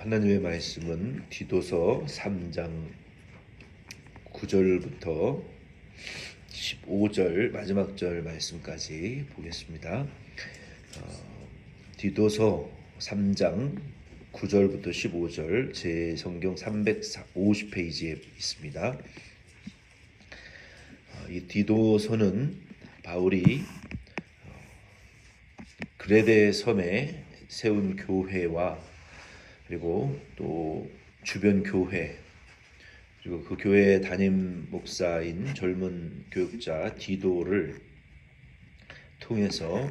하나님의 말씀은 디도서 3장 9절부터 15절 마지막 절 말씀까지 보겠습니다. 디도서 3장 9절부터 15절 제 성경 350페이지에 있습니다. 이 디도서는 바울이 그레데 섬에 세운 교회와 그리고 또 주변 교회 그리고 그 교회의 담임 목사인 젊은 교육자 디도를 통해서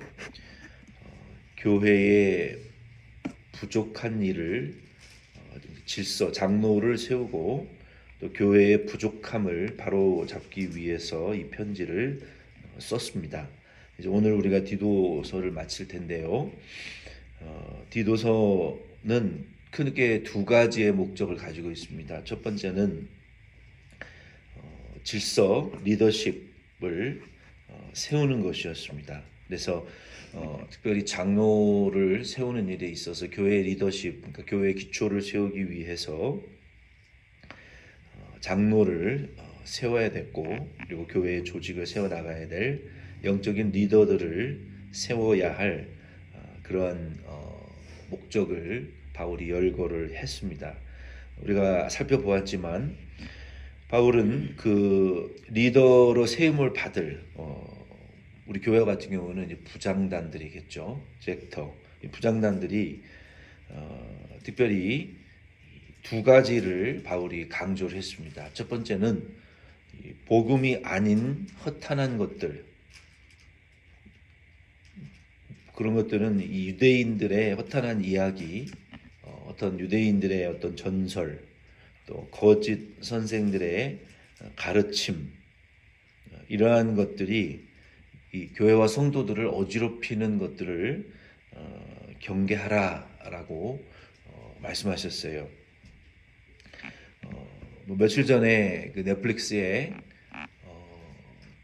교회의 부족한 일을 질서 장로를 세우고 또 교회의 부족함을 바로 잡기 위해서 이 편지를 썼습니다. 이제 오늘 우리가 디도서를 마칠 텐데요. 디도서는 크게 두 가지의 목적을 가지고 있습니다. 첫 번째는 질서, 리더십을 세우는 것이었습니다. 그래서 특별히 장로를 세우는 일에 있어서 교회의 리더십, 그러니까 교회의 기초를 세우기 위해서 장로를 세워야 됐고, 그리고 교회의 조직을 세워나가야 될 영적인 리더들을 세워야 할 그러한 목적을 바울이 열거를 했습니다. 우리가 살펴보았지만 바울은 그 리더로 세움을 받을 우리 교회 같은 경우는 이제 부장단들이겠죠. 렉터. 이 부장단들이 특별히 두 가지를 바울이 강조를 했습니다. 첫 번째는 복음이 아닌 허탄한 것들, 그런 것들은 이 유대인들의 허탄한 이야기, 어떤 유대인들의 어떤 전설, 또 거짓 선생들의 가르침, 이러한 것들이 이 교회와 성도들을 어지럽히는 것들을 경계하라라고 말씀하셨어요. 며칠 전에 그 넷플릭스에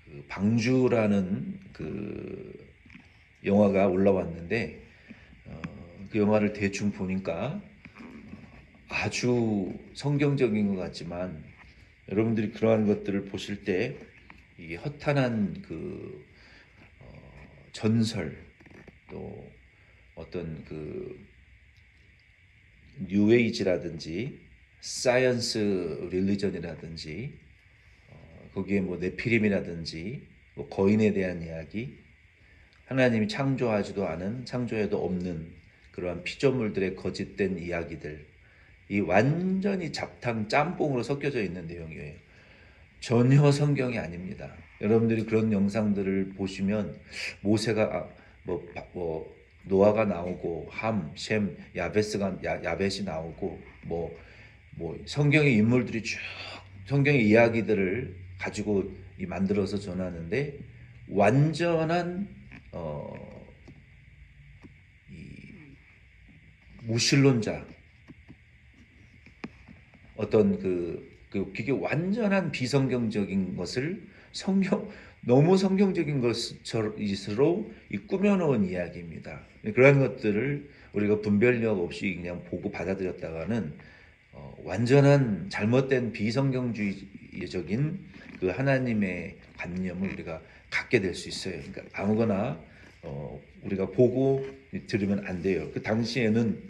그 방주라는 그 영화가 올라왔는데 그 영화를 대충 보니까 아주 성경적인 것 같지만 여러분들이 그러한 것들을 보실 때 이게 허탄한 그 전설 또 어떤 그 뉴에이지라든지 사이언스 릴리전이라든지 거기에 뭐 네피림이라든지 뭐 거인에 대한 이야기, 하나님이 창조하지도 않은 창조에도 없는 그러한 피조물들의 거짓된 이야기들, 이 완전히 잡탕 짬뽕으로 섞여져 있는 내용이에요. 전혀 성경이 아닙니다. 여러분들이 그런 영상들을 보시면 모세가 노아가 나오고 함, 셈, 야벳이 나오고 뭐 성경의 인물들이 쭉 성경의 이야기들을 가지고 만들어서 전하는데 완전한 이 무신론자 어떤 그게 완전한 비성경적인 것을 너무 성경적인 것으로 꾸며놓은 이야기입니다. 그런 것들을 우리가 분별력 없이 그냥 보고 받아들였다가는 완전한 잘못된 비성경주의적인 그 하나님의 관념을 우리가 갖게 될 수 있어요. 그러니까 아무거나 우리가 보고 들으면 안 돼요. 그 당시에는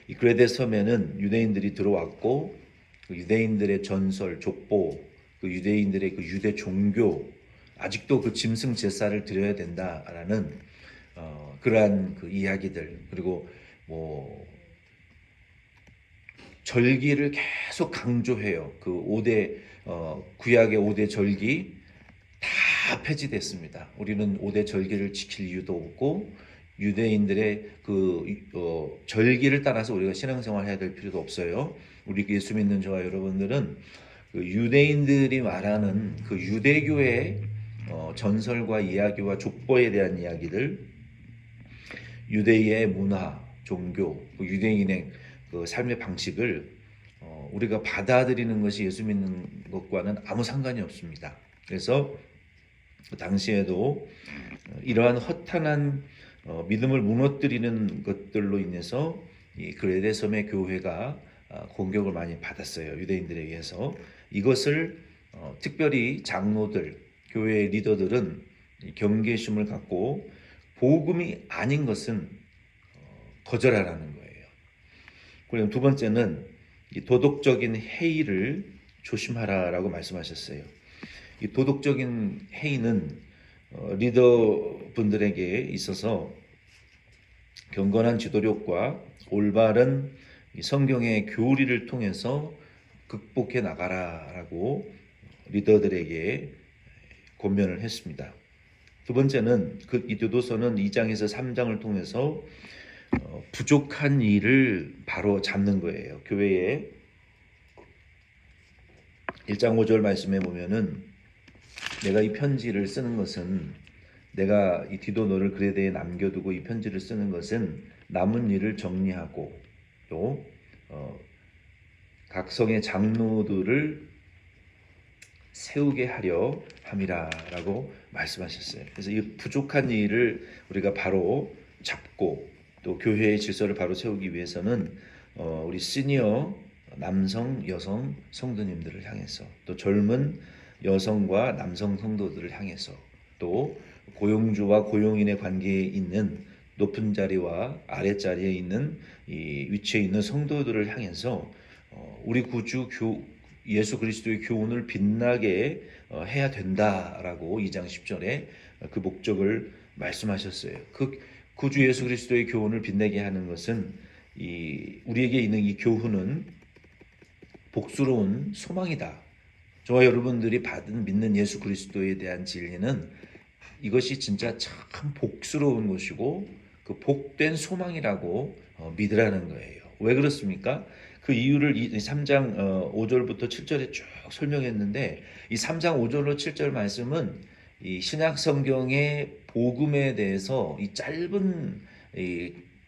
이 그레데 섬에는 유대인들이 들어왔고 그 유대인들의 전설, 족보, 그 유대인들의 그 유대 종교, 아직도 그 짐승 제사를 드려야 된다라는 그러한 그 이야기들, 그리고 뭐 절기를 계속 강조해요. 그 5대 구약의 5대 절기 다 폐지됐습니다. 우리는 5대 절기를 지킬 이유도 없고 유대인들의 그 절기를 따라서 우리가 신앙생활 해야 될 필요도 없어요. 우리 예수 믿는 저와 여러분들은 그 유대인들이 말하는 그 유대교의 전설과 이야기와 족보에 대한 이야기들, 유대의 문화, 종교, 그 유대인의 그 삶의 방식을 우리가 받아들이는 것이 예수 믿는 것과는 아무 상관이 없습니다. 그래서 당시에도 이러한 허탄한 믿음을 무너뜨리는 것들로 인해서 이 그레데 섬의 교회가 공격을 많이 받았어요. 유대인들에 의해서. 이것을 특별히 장로들, 교회의 리더들은 경계심을 갖고 복음이 아닌 것은 거절하라는 거예요. 그리고 두 번째는 이 도덕적인 해이를 조심하라라고 말씀하셨어요. 이 도덕적인 해이는 리더분들에게 있어서 경건한 지도력과 올바른 성경의 교리를 통해서 극복해 나가라라고 리더들에게 권면을 했습니다. 두 번째는 이 교도서는 2장에서 3장을 통해서 부족한 일을 바로 잡는 거예요. 교회에 1장 5절 말씀에 보면은 내가 이 편지를 쓰는 것은 내가 이 디도 너를 그레데에 남겨두고 이 편지를 쓰는 것은 남은 일을 정리하고 또 각성의 장로들을 세우게 하려 함이라라고 말씀하셨어요. 그래서 이 부족한 일을 우리가 바로 잡고 또 교회의 질서를 바로 세우기 위해서는 우리 시니어 남성, 여성 성도님들을 향해서 또 젊은 여성과 남성 성도들을 향해서 또 고용주와 고용인의 관계에 있는 높은 자리와 아랫자리에 있는 이 위치에 있는 성도들을 향해서 우리 구주 예수 그리스도의 교훈을 빛나게 해야 된다라고 2장 10절에 그 목적을 말씀하셨어요. 그 구주 예수 그리스도의 교훈을 빛내게 하는 것은 우리에게 있는 이 교훈은 복스러운 소망이다. 저와 여러분들이 믿는 예수 그리스도에 대한 진리는 이것이 진짜 참 복스러운 것이고 그 복된 소망이라고 믿으라는 거예요. 왜 그렇습니까? 그 이유를 3장 5절부터 7절에 쭉 설명했는데 이 3장 5절로 7절 말씀은 이 신약 성경의 복음에 대해서 이 짧은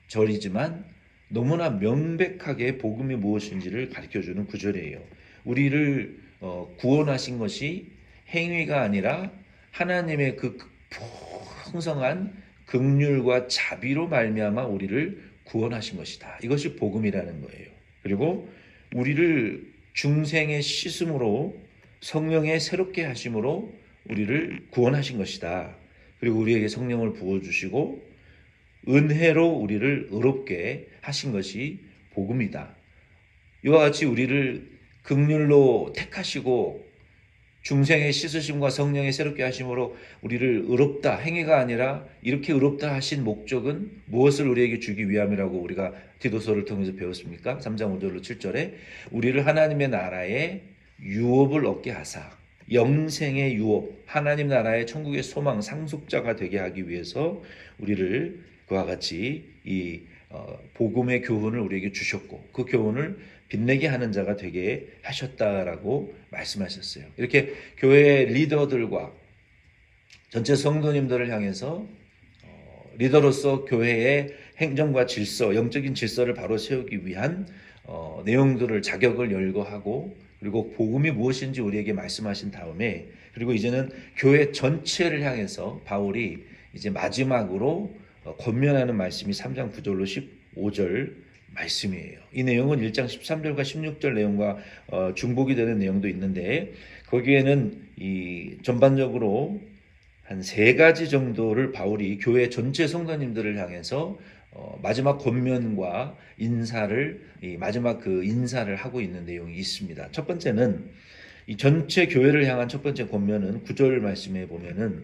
절이지만 너무나 명백하게 복음이 무엇인지를 가르쳐주는 구절이에요. 우리를 구원하신 것이 행위가 아니라 하나님의 그 풍성한 긍휼과 자비로 말미암아 우리를 구원하신 것이다. 이것이 복음이라는 거예요. 그리고 우리를 중생의 씻음으로 성령의 새롭게 하심으로 우리를 구원하신 것이다. 그리고 우리에게 성령을 부어주시고 은혜로 우리를 의롭게 하신 것이 복음이다. 이와 같이 우리를 긍휼로 택하시고 중생의 씻으심과 성령의 새롭게 하심으로 우리를 의롭다, 행위가 아니라 이렇게 의롭다 하신 목적은 무엇을 우리에게 주기 위함이라고 우리가 디도서를 통해서 배웠습니까? 3장 5절로 7절에 우리를 하나님의 나라의 유업을 얻게 하사 영생의 유업, 하나님 나라의 천국의 소망, 상속자가 되게 하기 위해서 우리를 그와 같이 이 복음의 교훈을 우리에게 주셨고 그 교훈을 빛내게 하는 자가 되게 하셨다라고 말씀하셨어요. 이렇게 교회의 리더들과 전체 성도님들을 향해서 리더로서 교회의 행정과 질서, 영적인 질서를 바로 세우기 위한 내용들을 자격을 열거하고 그리고 복음이 무엇인지 우리에게 말씀하신 다음에 그리고 이제는 교회 전체를 향해서 바울이 이제 마지막으로 권면하는 말씀이 3장 9절로 15절 말씀이에요. 이 내용은 1장 13절과 16절 내용과 중복이 되는 내용도 있는데 거기에는 이 전반적으로 한 3가지 정도를 바울이 교회 전체 성도님들을 향해서 마지막 권면과 마지막 그 인사를 하고 있는 내용이 있습니다. 첫 번째는 이 전체 교회를 향한 첫 번째 권면은 9절 말씀에 보면은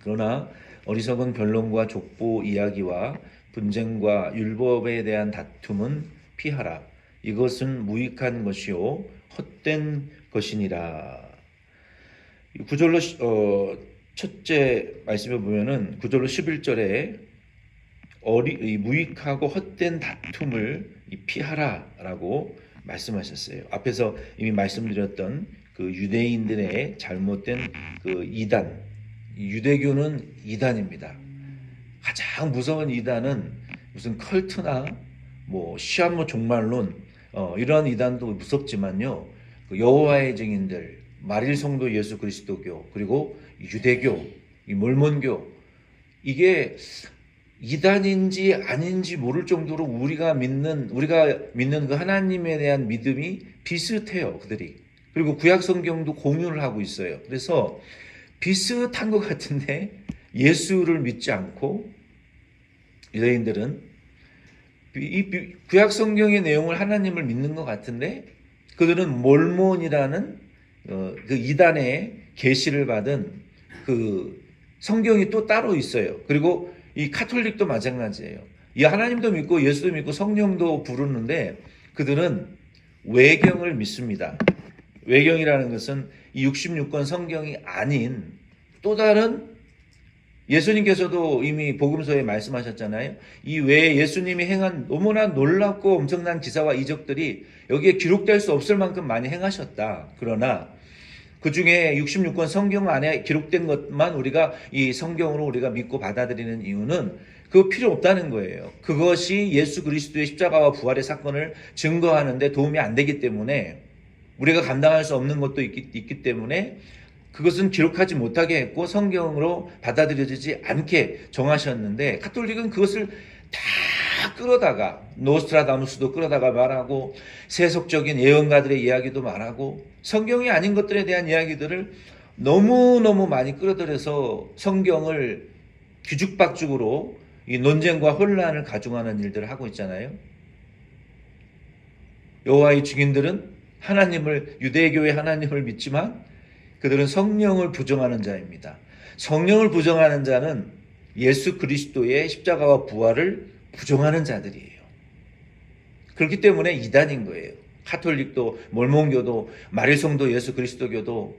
그러나 어리석은 변론과 족보 이야기와 분쟁과 율법에 대한 다툼은 피하라. 이것은 무익한 것이요 헛된 것이니라. 9절로 첫째 말씀에 보면은 9절로 11절에 무익하고 헛된 다툼을 피하라라고 말씀하셨어요. 앞에서 이미 말씀드렸던 그 유대인들의 잘못된 그 이단, 유대교는 이단입니다. 가장 무서운 이단은 무슨 컬트나 뭐 시한부 종말론 이런 이단도 무섭지만요. 그 여호와의 증인들, 말일성도 예수 그리스도교 그리고 유대교, 이 몰몬교 이게 이단인지 아닌지 모를 정도로 우리가 믿는 그 하나님에 대한 믿음이 비슷해요, 그들이. 그리고 구약 성경도 공유를 하고 있어요. 그래서 비슷한 것 같은데 예수를 믿지 않고 유대인들은 이 구약 성경의 내용을 하나님을 믿는 것 같은데 그들은 몰몬이라는 그 이단의 계시를 받은 그 성경이 또 따로 있어요. 그리고 이 카톨릭도 마찬가지예요. 이 하나님도 믿고 예수도 믿고 성령도 부르는데 그들은 외경을 믿습니다. 외경이라는 것은 이 66권 성경이 아닌 또 다른, 예수님께서도 이미 복음서에 말씀하셨잖아요. 이 외에 예수님이 행한 너무나 놀랍고 엄청난 기사와 이적들이 여기에 기록될 수 없을 만큼 많이 행하셨다. 그러나 그 중에 66권 성경 안에 기록된 것만 우리가 이 성경으로 우리가 믿고 받아들이는 이유는 그거 필요 없다는 거예요. 그것이 예수 그리스도의 십자가와 부활의 사건을 증거하는데 도움이 안 되기 때문에, 우리가 감당할 수 없는 것도 있기 때문에 그것은 기록하지 못하게 했고 성경으로 받아들여지지 않게 정하셨는데, 카톨릭은 그것을 다 끌어다가 노스트라다무스도 끌어다가 말하고 세속적인 예언가들의 이야기도 말하고 성경이 아닌 것들에 대한 이야기들을 너무너무 많이 끌어들여서 성경을 뒤죽박죽으로 이 논쟁과 혼란을 가중하는 일들을 하고 있잖아요. 여호와의 증인들은 하나님을, 유대교의 하나님을 믿지만 그들은 성령을 부정하는 자입니다. 성령을 부정하는 자는 예수 그리스도의 십자가와 부활을 부정하는 자들이에요. 그렇기 때문에 이단인 거예요. 카톨릭도, 몰몬교도, 마릴송도, 예수 그리스도교도,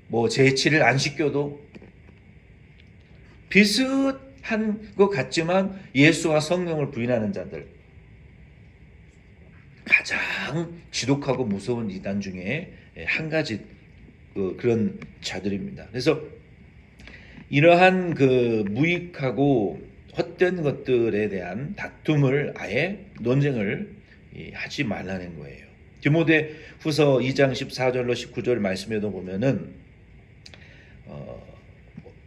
뭐 제7일 안식교도 비슷한 것 같지만 예수와 성령을 부인하는 자들, 가장 지독하고 무서운 이단 중에 한 가지 그런 자들입니다. 그래서 이러한 그 무익하고 헛된 것들에 대한 다툼을, 아예 논쟁을 하지 말라는 거예요. 디모데 후서 2장 14절로 19절 말씀에도 보면은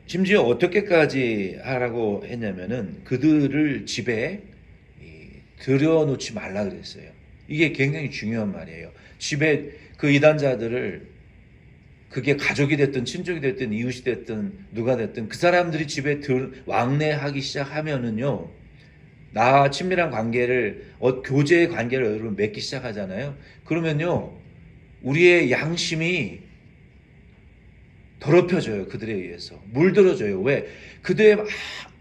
심지어 어떻게까지 하라고 했냐면은 그들을 집에 들여놓지 말라 그랬어요. 이게 굉장히 중요한 말이에요. 집에 그 이단자들을, 그게 가족이 됐든 친족이 됐든 이웃이 됐든 누가 됐든 그 사람들이 집에 왕래하기 시작하면은요, 나와 친밀한 관계를, 교제의 관계를 여러분 맺기 시작하잖아요. 그러면요, 우리의 양심이 더럽혀져요. 그들에 의해서 물들어져요. 왜?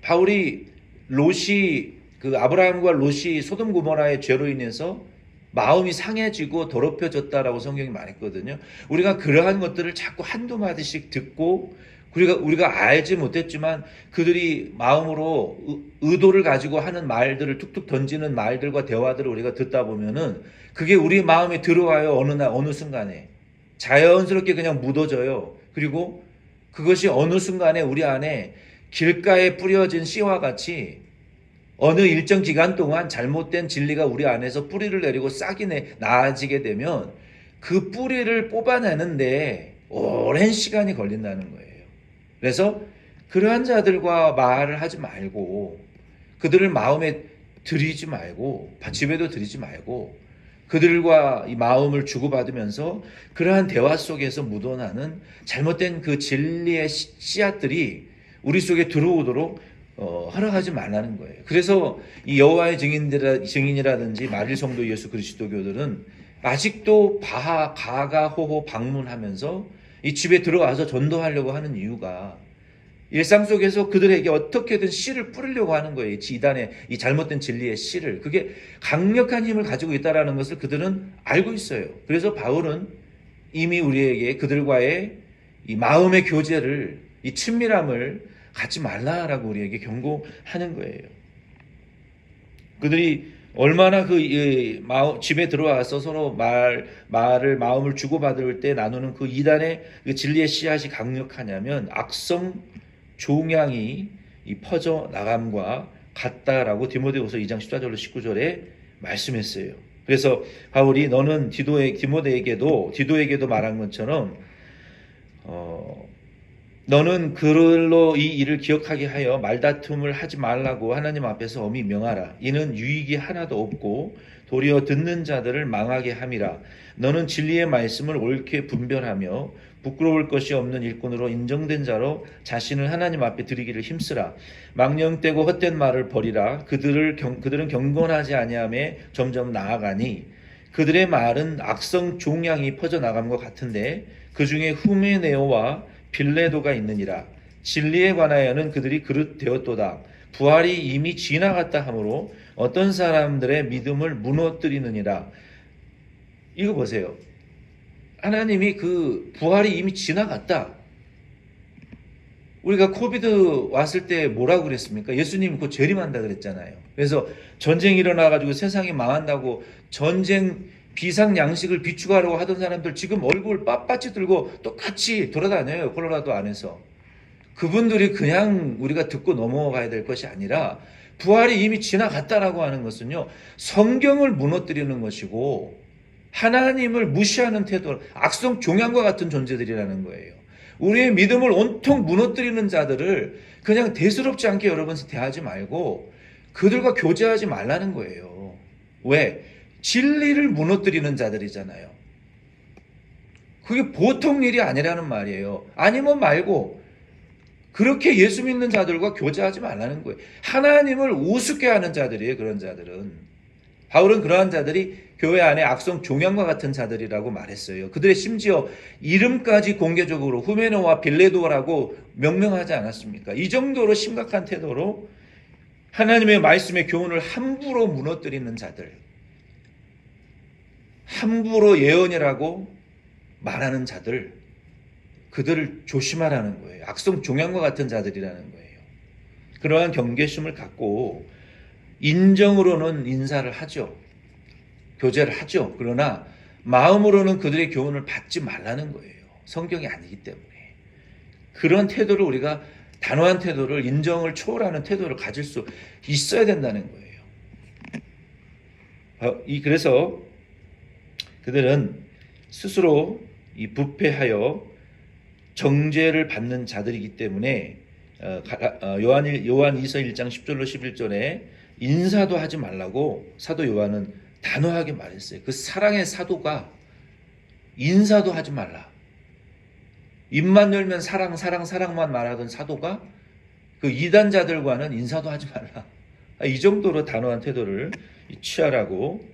바울이 롯이, 그 아브라함과 롯이 소돔 고모라의 죄로 인해서 마음이 상해지고 더럽혀졌다라고 성경이 말했거든요. 우리가 그러한 것들을 자꾸 한두 마디씩 듣고 우리가 알지 못했지만 그들이 마음으로 의도를 가지고 하는 말들을, 툭툭 던지는 말들과 대화들을 우리가 듣다 보면은 그게 우리 마음에 들어와요. 어느 순간에 자연스럽게 그냥 묻어져요. 그리고 그것이 어느 순간에 우리 안에 길가에 뿌려진 씨와 같이 어느 일정 기간 동안 잘못된 진리가 우리 안에서 뿌리를 내리고 싹이 나아지게 되면 그 뿌리를 뽑아내는데 오랜 시간이 걸린다는 거예요. 그래서 그러한 자들과 말을 하지 말고, 그들을 마음에 들이지 말고, 집에도 들이지 말고, 그들과 이 마음을 주고받으면서 그러한 대화 속에서 묻어나는 잘못된 그 진리의 씨앗들이 우리 속에 들어오도록 허락하지 말라는 거예요. 그래서 이 여호와의 증인이라든지 마릴성도 예수 그리스도교들은 아직도 가가, 호호 방문하면서 이 집에 들어와서 전도하려고 하는 이유가, 일상 속에서 그들에게 어떻게든 씨를 뿌리려고 하는 거예요. 이단의 이 잘못된 진리의 씨를. 그게 강력한 힘을 가지고 있다는 것을 그들은 알고 있어요. 그래서 바울은 이미 우리에게 그들과의 이 마음의 교제를, 이 친밀함을 갖지 말라라고 우리에게 경고하는 거예요. 그들이 얼마나 집에 들어와서 서로 마음을 주고받을 때 나누는 그 이단의 그 진리의 씨앗이 강력하냐면 악성 종양이 퍼져 나감과 같다라고 디모데후서 2장 14절로 19절에 말씀했어요. 그래서 바울이 너는 디도에게도 말한 것처럼 너는 그걸로 이 일을 기억하게 하여 말다툼을 하지 말라고 하나님 앞에서 엄히 명하라. 이는 유익이 하나도 없고 도리어 듣는 자들을 망하게 함이라. 너는 진리의 말씀을 옳게 분별하며 부끄러울 것이 없는 일꾼으로 인정된 자로 자신을 하나님 앞에 드리기를 힘쓰라. 망령되고 헛된 말을 버리라. 그들은 경건하지 아니함에 점점 나아가니 그들의 말은 악성 종양이 퍼져나감과 같은데 그 중에 후메네오와 빌레도가 있느니라. 진리에 관하여는 그들이 그릇되었도다. 부활이 이미 지나갔다 하므로 어떤 사람들의 믿음을 무너뜨리느니라. 이거 보세요. 하나님이 그 부활이 이미 지나갔다. 우리가 코비드 왔을 때 뭐라고 그랬습니까? 예수님이 곧 재림한다 그랬잖아요. 그래서 전쟁이 일어나가지고 세상이 망한다고 전쟁 비상 양식을 비축하려고 하던 사람들 지금 얼굴 빳빳이 들고 똑같이 돌아다녀요. 콜로라도 안에서. 그분들이 그냥 우리가 듣고 넘어가야 될 것이 아니라 부활이 이미 지나갔다라고 하는 것은요. 성경을 무너뜨리는 것이고 하나님을 무시하는 태도, 악성 종양과 같은 존재들이라는 거예요. 우리의 믿음을 온통 무너뜨리는 자들을 그냥 대수롭지 않게 여러분 대하지 말고 그들과 교제하지 말라는 거예요. 왜? 진리를 무너뜨리는 자들이잖아요. 그게 보통 일이 아니라는 말이에요. 아니면 말고 그렇게 예수 믿는 자들과 교제하지 말라는 거예요. 하나님을 우습게 하는 자들이에요. 그런 자들은. 바울은 그러한 자들이 교회 안에 악성 종양과 같은 자들이라고 말했어요. 그들의 심지어 이름까지 공개적으로 후메노와 빌레도라고 명명하지 않았습니까? 이 정도로 심각한 태도로 하나님의 말씀의 교훈을 함부로 무너뜨리는 자들, 함부로 예언이라고 말하는 자들, 그들을 조심하라는 거예요. 악성 종양과 같은 자들이라는 거예요. 그러한 경계심을 갖고 인정으로는 인사를 하죠. 교제를 하죠. 그러나 마음으로는 그들의 교훈을 받지 말라는 거예요. 성경이 아니기 때문에. 그런 태도를 우리가 단호한 태도를 인정을 초월하는 태도를 가질 수 있어야 된다는 거예요. 그래서 그들은 스스로 이 부패하여 정죄를 받는 자들이기 때문에 요한 2서 1장 10절로 11절에 인사도 하지 말라고 사도 요한은 단호하게 말했어요. 그 사랑의 사도가 인사도 하지 말라. 입만 열면 사랑만 말하던 사도가 그 이단자들과는 인사도 하지 말라. 이 정도로 단호한 태도를 취하라고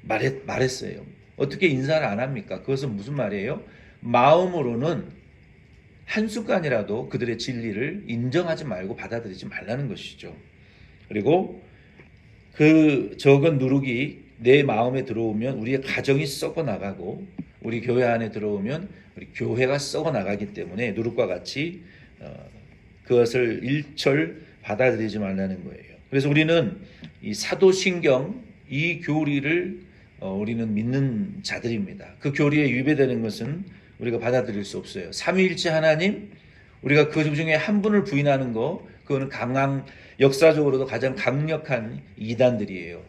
말했어요. 어떻게 인사를 안 합니까? 그것은 무슨 말이에요? 마음으로는 한순간이라도 그들의 진리를 인정하지 말고 받아들이지 말라는 것이죠. 그리고 그 적은 누룩이 내 마음에 들어오면 우리의 가정이 썩어 나가고 우리 교회 안에 들어오면 우리 교회가 썩어 나가기 때문에 누룩과 같이 그것을 일철 받아들이지 말라는 거예요. 그래서 우리는 이 사도신경 이 교리를 우리는 믿는 자들입니다. 그 교리에 위배되는 것은 우리가 받아들일 수 없어요. 삼위일체 하나님, 우리가 그 중에 한 분을 부인하는 거, 그거는 역사적으로도 가장 강력한 이단들이에요.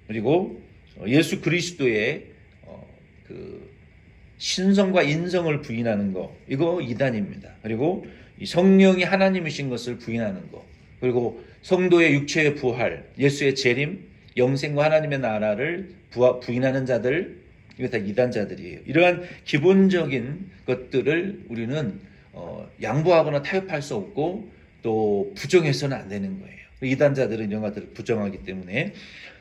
그리고 예수 그리스도의 그 신성과 인성을 부인하는 거, 이거 이단입니다. 그리고 성령이 하나님이신 것을 부인하는 거, 그리고 성도의 육체의 부활, 예수의 재림, 영생과 하나님의 나라를 부인하는 자들, 이거 다 이단자들이에요. 이러한 기본적인 것들을 우리는 양보하거나 타협할 수 없고 또 부정해서는 안 되는 거예요. 이단자들은 이런 것들을 부정하기 때문에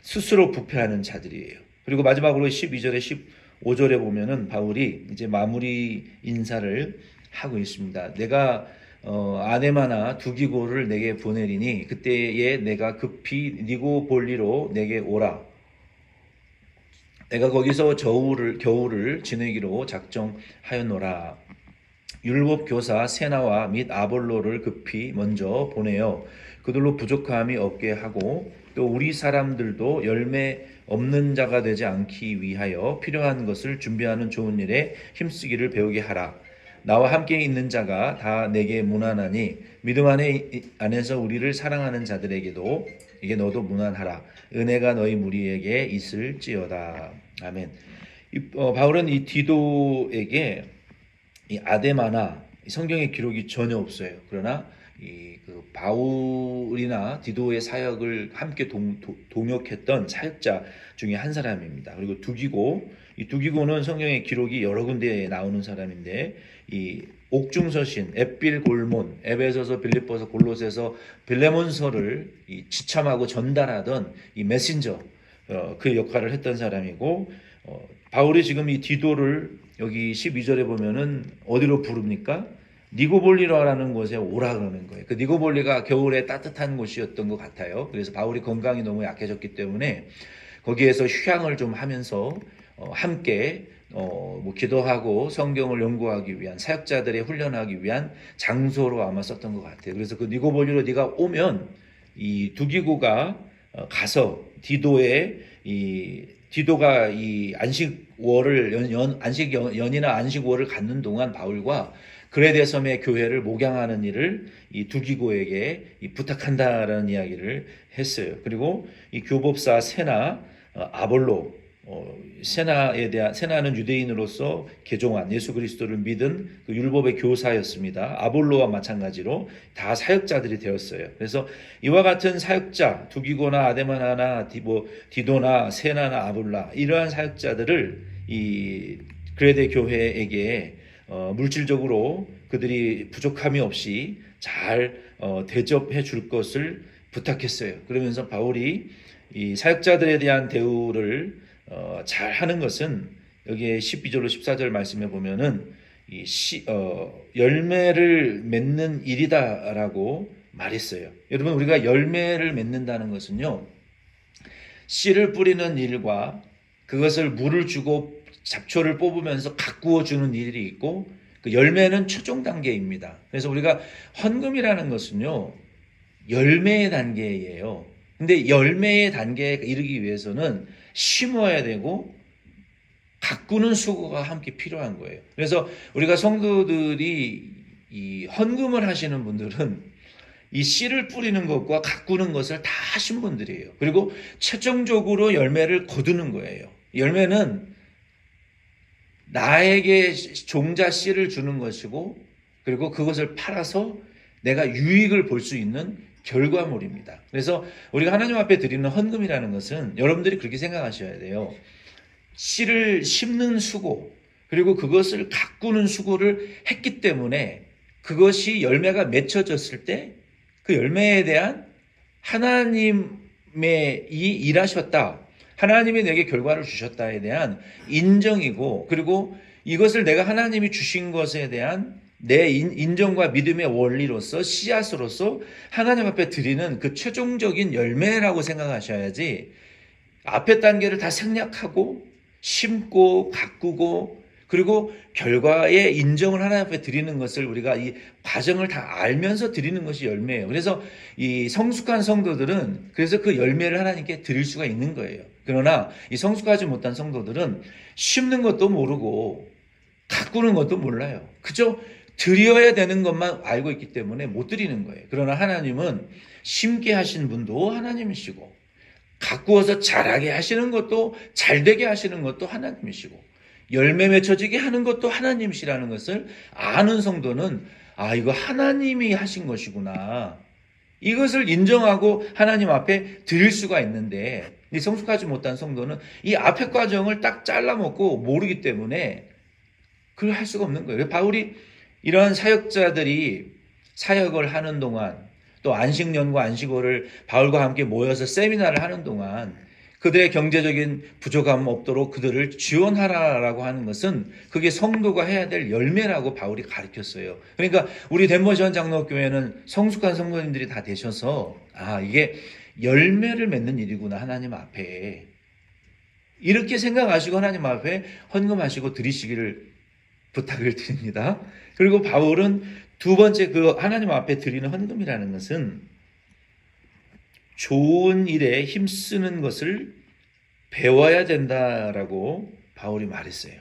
스스로 부패하는 자들이에요. 그리고 마지막으로 12절에 15절에 보면은 바울이 이제 마무리 인사를 하고 있습니다. 내가 아네마나 두기고를 내게 보내리니 그때에 내가 급히 니고볼리로 내게 오라. 내가 거기서 겨울을 지내기로 작정하였노라. 율법 교사 세나와 및 아볼로를 급히 먼저 보내어 그들로 부족함이 없게 하고 또 우리 사람들도 열매 없는 자가 되지 않기 위하여 필요한 것을 준비하는 좋은 일에 힘쓰기를 배우게 하라. 나와 함께 있는 자가 다 내게 무난하니 믿음 안에서 우리를 사랑하는 자들에게도 이게 너도 무난하라. 은혜가 너희 무리에게 있을지어다. 아멘. 바울은 이 디도에게 이 아데마나 성경의 기록이 전혀 없어요. 그러나 그 바울이나 디도의 사역을 함께 동역했던 사역자 중에 한 사람입니다. 그리고 두기고, 이 두기고는 성경의 기록이 여러 군데에 나오는 사람인데, 이 옥중서신, 앳빌 골몬, 에베소서, 빌립보서, 골로새서, 빌레몬서를 지참하고 전달하던 이 메신저, 그 역할을 했던 사람이고, 바울이 지금 이 디도를 여기 12절에 보면은 어디로 부릅니까? 니고볼리라는 곳에 오라 그러는 거예요. 그 니고볼리가 겨울에 따뜻한 곳이었던 것 같아요. 그래서 바울이 건강이 너무 약해졌기 때문에 거기에서 휴양을 좀 하면서 함께 뭐 기도하고 성경을 연구하기 위한, 사역자들의 훈련하기 위한 장소로 아마 썼던 것 같아요. 그래서 그 니고볼리로 네가 오면 이 두기고가 가서 디도가 이 안식월을 안식연이나 안식월을 갖는 동안 바울과 그레데 섬의 교회를 목양하는 일을 이 두기고에게 부탁한다라는 이야기를 했어요. 그리고 이 교법사 세나, 아볼로, 세나는 유대인으로서 개종한 예수 그리스도를 믿은 그 율법의 교사였습니다. 아볼로와 마찬가지로 다 사역자들이 되었어요. 그래서 이와 같은 사역자, 두기고나 아데마나나 디도나 세나나 아볼라, 이러한 사역자들을 이 그레데 교회에게 물질적으로 그들이 부족함이 없이 잘 대접해 줄 것을 부탁했어요. 그러면서 바울이 이 사역자들에 대한 대우를 잘 하는 것은 여기에 12절로 14절 말씀에 보면은 열매를 맺는 일이다라고 말했어요. 여러분, 우리가 열매를 맺는다는 것은요, 씨를 뿌리는 일과 그것을 물을 주고 잡초를 뽑으면서 가꾸어 주는 일이 있고, 그 열매는 최종 단계입니다. 그래서 우리가 헌금이라는 것은요, 열매의 단계예요. 근데 열매의 단계에 이르기 위해서는 심어야 되고 가꾸는 수고가 함께 필요한 거예요. 그래서 우리가 성도들이 이 헌금을 하시는 분들은 이 씨를 뿌리는 것과 가꾸는 것을 다 하신 분들이에요. 그리고 최종적으로 열매를 거두는 거예요. 열매는 나에게 종자 씨를 주는 것이고, 그리고 그것을 팔아서 내가 유익을 볼 수 있는 결과물입니다. 그래서 우리가 하나님 앞에 드리는 헌금이라는 것은 여러분들이 그렇게 생각하셔야 돼요. 씨를 심는 수고, 그리고 그것을 가꾸는 수고를 했기 때문에 그것이 열매가 맺혀졌을 때 그 열매에 대한 하나님의 일하셨다, 하나님이 내게 결과를 주셨다에 대한 인정이고, 그리고 이것을 내가 하나님이 주신 것에 대한 내 인정과 믿음의 원리로서, 씨앗으로서 하나님 앞에 드리는 그 최종적인 열매라고 생각하셔야지, 앞에 단계를 다 생략하고 심고 가꾸고 그리고 결과의 인정을 하나님 앞에 드리는 것을, 우리가 이 과정을 다 알면서 드리는 것이 열매예요. 그래서 이 성숙한 성도들은 그래서 그 열매를 하나님께 드릴 수가 있는 거예요. 그러나 이 성숙하지 못한 성도들은 심는 것도 모르고 가꾸는 것도 몰라요. 그저 드려야 되는 것만 알고 있기 때문에 못 드리는 거예요. 그러나 하나님은 심게 하신 분도 하나님이시고, 가꾸어서 자라게 하시는 것도, 잘되게 하시는 것도 하나님이시고, 열매 맺혀지게 하는 것도 하나님이시라는 것을 아는 성도는, 아, 이거 하나님이 하신 것이구나, 이것을 인정하고 하나님 앞에 드릴 수가 있는데, 이 성숙하지 못한 성도는 이 앞에 과정을 딱 잘라먹고 모르기 때문에 그걸 할 수가 없는 거예요. 바울이 이러한 사역자들이 사역을 하는 동안, 또 안식년과 안식월을 바울과 함께 모여서 세미나를 하는 동안 그들의 경제적인 부족함 없도록 그들을 지원하라라고 하는 것은 그게 성도가 해야 될 열매라고 바울이 가르쳤어요. 그러니까 우리 덴버시원 장로교회는 성숙한 성도님들이 다 되셔서, 아, 이게 열매를 맺는 일이구나, 하나님 앞에, 이렇게 생각하시고 하나님 앞에 헌금하시고 드리시기를 부탁을 드립니다. 그리고 바울은 두 번째, 그 하나님 앞에 드리는 헌금이라는 것은 좋은 일에 힘쓰는 것을 배워야 된다라고 바울이 말했어요.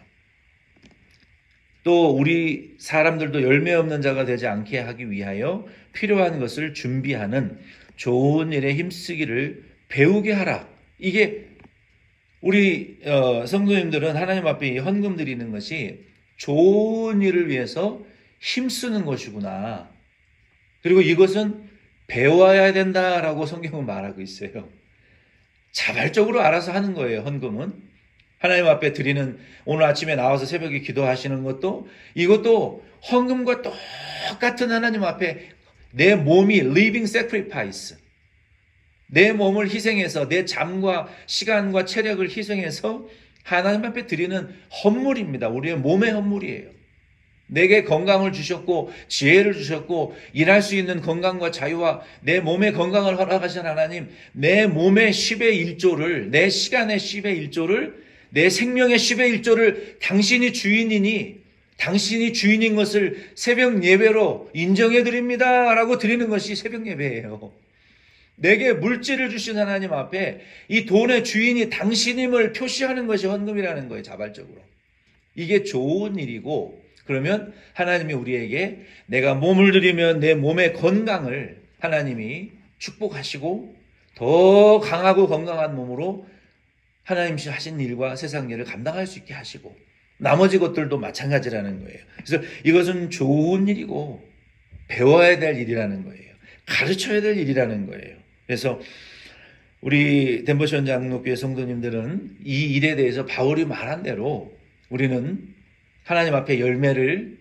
또 우리 사람들도 열매 없는 자가 되지 않게 하기 위하여 필요한 것을 준비하는 좋은 일에 힘쓰기를 배우게 하라. 이게 우리 성도님들은 하나님 앞에 헌금 드리는 것이 좋은 일을 위해서 힘쓰는 것이구나. 그리고 이것은 배워야 된다라고 성경은 말하고 있어요. 자발적으로 알아서 하는 거예요. 헌금은. 하나님 앞에 드리는, 오늘 아침에 나와서 새벽에 기도하시는 것도, 이것도 헌금과 똑같은 하나님 앞에 내 몸이 living sacrifice, 내 몸을 희생해서, 내 잠과 시간과 체력을 희생해서 하나님 앞에 드리는 헌물입니다. 우리의 몸의 헌물이에요. 내게 건강을 주셨고 지혜를 주셨고 일할 수 있는 건강과 자유와 내 몸의 건강을 허락하신 하나님, 내 몸의 10의 1조를, 내 시간의 10의 1조를, 내 생명의 10의 1조를 당신이 주인이니 당신이 주인인 것을 새벽 예배로 인정해 드립니다 라고 드리는 것이 새벽 예배예요. 내게 물질을 주신 하나님 앞에 이 돈의 주인이 당신임을 표시하는 것이 헌금이라는 거예요. 자발적으로. 이게 좋은 일이고, 그러면 하나님이 우리에게 내가 몸을 드리면 내 몸의 건강을 하나님이 축복하시고 더 강하고 건강한 몸으로 하나님이 하신 일과 세상 일을 감당할 수 있게 하시고, 나머지 것들도 마찬가지라는 거예요. 그래서 이것은 좋은 일이고 배워야 될 일이라는 거예요. 가르쳐야 될 일이라는 거예요. 그래서 우리 덴버션 장로교회 성도님들은 이 일에 대해서 바울이 말한 대로 우리는 하나님 앞에 열매를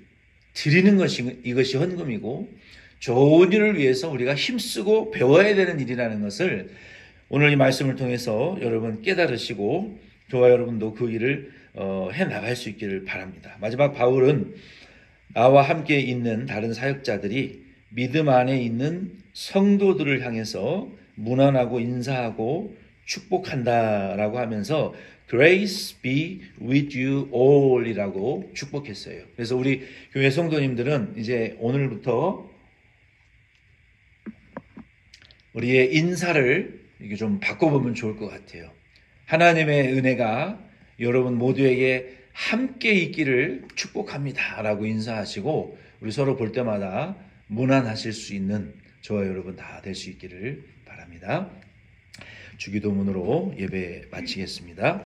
드리는 것이, 이것이 헌금이고 좋은 일을 위해서 우리가 힘쓰고 배워야 되는 일이라는 것을 오늘 이 말씀을 통해서 여러분 깨달으시고 저와 여러분도 그 일을 해나갈 수 있기를 바랍니다. 마지막 바울은 나와 함께 있는 다른 사역자들이 믿음 안에 있는 성도들을 향해서 문안하고 인사하고 축복한다라고 하면서 Grace be with you all 이라고 축복했어요. 그래서 우리 교회 성도님들은 이제 오늘부터 우리의 인사를 이게 좀 바꿔보면 좋을 것 같아요. 하나님의 은혜가 여러분 모두에게 함께 있기를 축복합니다 라고 인사하시고 우리 서로 볼 때마다 문안하실 수 있는 저와 여러분 다 될 수 있기를 바랍니다. 주기도문으로 예배 마치겠습니다.